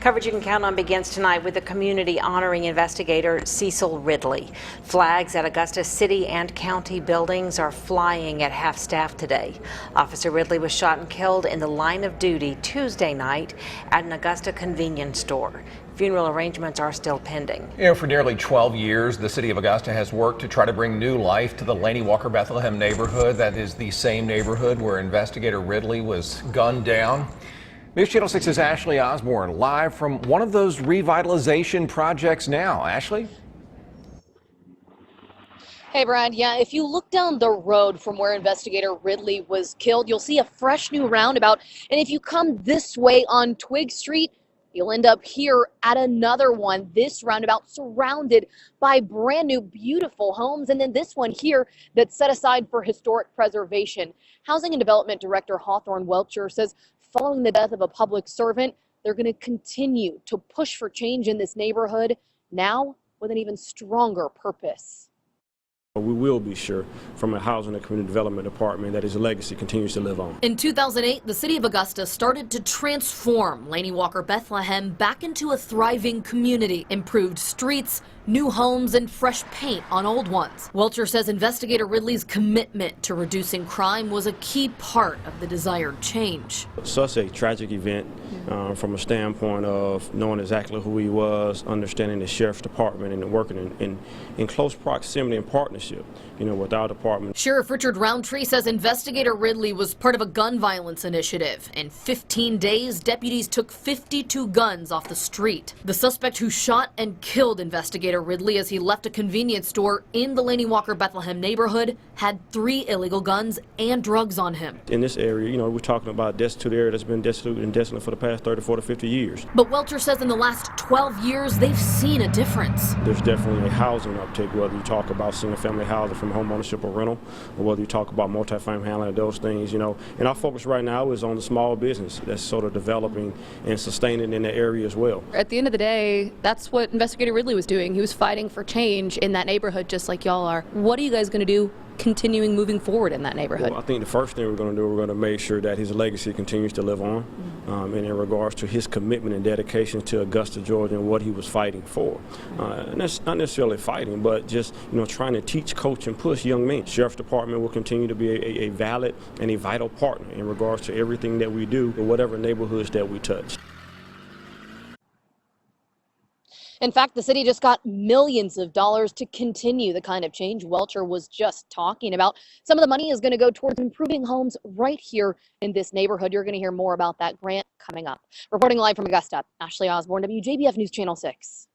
Coverage you can count on begins tonight with the community honoring investigator Cecil Ridley. Flags at Augusta city and county buildings are flying at half-staff today. Officer Ridley was shot and killed in the line of duty Tuesday night at an Augusta convenience store. Funeral arrangements are still pending. For nearly 12 years, the city of Augusta has worked to try to bring new life to the Laney Walker Bethlehem neighborhood. That is the same neighborhood where investigator Ridley was gunned down. News Channel 6's Ashley Osborne live from one of those revitalization projects now. Ashley? Hey, Brad. Yeah, if you look down the road from where investigator Ridley was killed, you'll see a fresh new roundabout. And if you come this way on Twig Street, you'll end up here at another one. This roundabout surrounded by brand new, beautiful homes. And then this one here that's set aside for historic preservation. Housing and Development Director Hawthorne Welcher says following the death of a public servant, they're going to continue to push for change in this neighborhood, now with an even stronger purpose. We will be sure from a Housing and Community Development Department that his legacy continues to live on. In 2008, the city of Augusta started to transform Laney Walker Bethlehem back into a thriving community. Improved streets, new homes, and fresh paint on old ones. Welcher says investigator Ridley's commitment to reducing crime was a key part of the desired change. Such a tragic event from a standpoint of knowing exactly who he was, understanding the sheriff's department and working in close proximity and partnership, with our department. Sheriff Richard Roundtree says investigator Ridley was part of a gun violence initiative. In 15 days, deputies took 52 guns off the street. The suspect who shot and killed investigator Ridley as he left a convenience store in the Laney Walker Bethlehem neighborhood had 3 illegal guns and drugs on him. In this area, we're talking about a destitute area that's been destitute and desolate for the past 30, 40, 50 years. But Welcher says in the last 12 years, they've seen a difference. There's definitely a housing uptick, whether you talk about single-family housing from home ownership or rental, or whether you talk about multi-family housing, those things, and our focus right now is on the small business that's sort of developing and sustaining in the area as well. At the end of the day, that's what investigator Ridley was doing. He was fighting for change in that neighborhood just like y'all are. What are you guys going to do continuing moving forward in that neighborhood? Well, I think the first thing we're going to do, we're going to make sure that his legacy continues to live on, and in regards to his commitment and dedication to Augusta, Georgia, and what he was fighting for. And that's not necessarily fighting, but just trying to teach, coach, and push young men. Sheriff's Department will continue to be a valid and a vital partner in regards to everything that we do in whatever neighborhoods that we touch. In fact, the city just got millions of dollars to continue the kind of change Welcher was just talking about. Some of the money is going to go towards improving homes right here in this neighborhood. You're going to hear more about that grant coming up. Reporting live from Augusta, Ashley Osborne, WJBF News Channel 6.